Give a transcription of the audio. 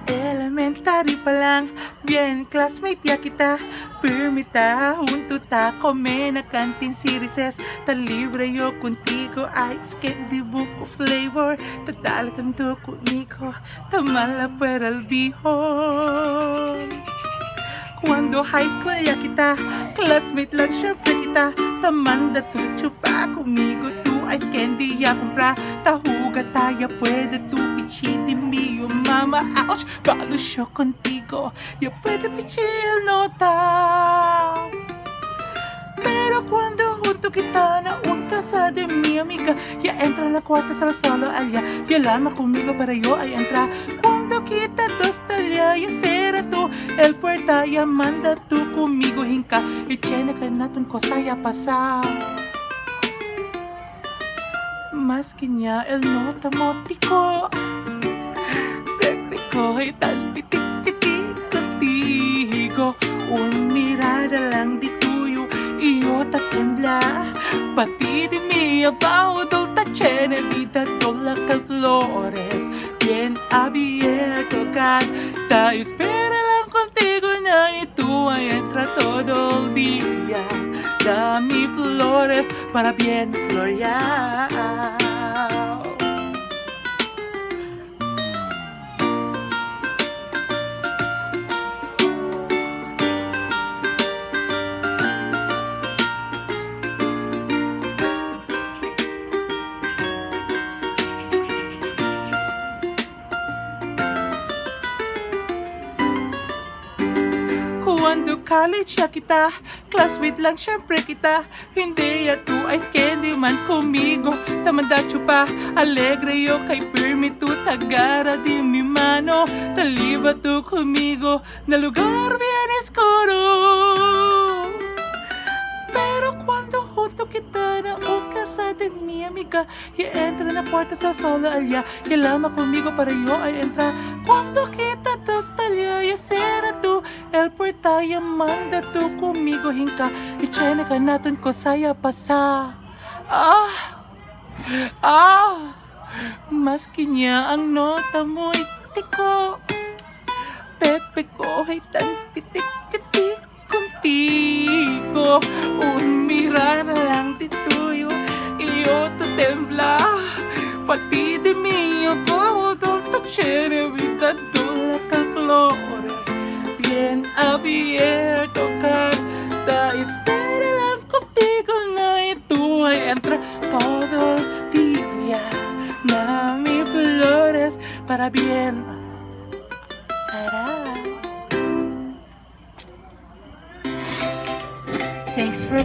Elementary pa lang, bien classmate ya kita. Permita, junto ta, come na canteen series. Ta libre yo contigo, ice candy book of flavor. Ta dale tanto conmigo, ta mala para el bihon. Cuando high school ya kita, classmate lang syempre kita. Ta manda tu chupa conmigo, tu ice candy ya compra. Ta juga taya puede tu pichiti mío, mama, ouch, balos yo contigo. Ya puede pichil nota. Pero cuando junto kita na un casa de mi amiga, ya entra en la cuarta sala solo allá, y el alma conmigo para yo ahí entra. Cuando kita dos talya, ya será tú el puerta, ya manda tú conmigo hinca, y tiene que natin cosa ya pasa. Más que ya el nota motico, ko ay tan pitik-pitik contigo. Un mirada lang di tuyo, iyo tatembla. Pati di mi abajo dolta tiene vida toda las flores. Bien abierto ta espera lang contigo na y tú ay entra todo el día. Dame flores para bien florear. Cuando college ya kita, classmate lang syempre kita. Hindi ya tu ice candy man conmigo. Tamanda chupa, alegre yo kay pirmi tu tagara di mi mano. Taliva tu conmigo, na lugar bien escuro. Pero cuando junto kita na un casa de mi amiga, y entra na puerta sa sala allá, y lama conmigo para yo ay entra. Cuando kita dos talya, y será tú el puerta, y manda tú conmigo hinka, y chene ka natin ko saya pasa. Mas kinya ang nota mo itiko. Pepe ko ay tan pitik-pitik contigo. Un mirar lang di tuyo, iyo to tembla. Pati di mio ko dolta tiene vida dulce ka flores. Bien abierto cada espera lang contigo na ito ay entra todo el día. Dame flores para bien será. Thanks for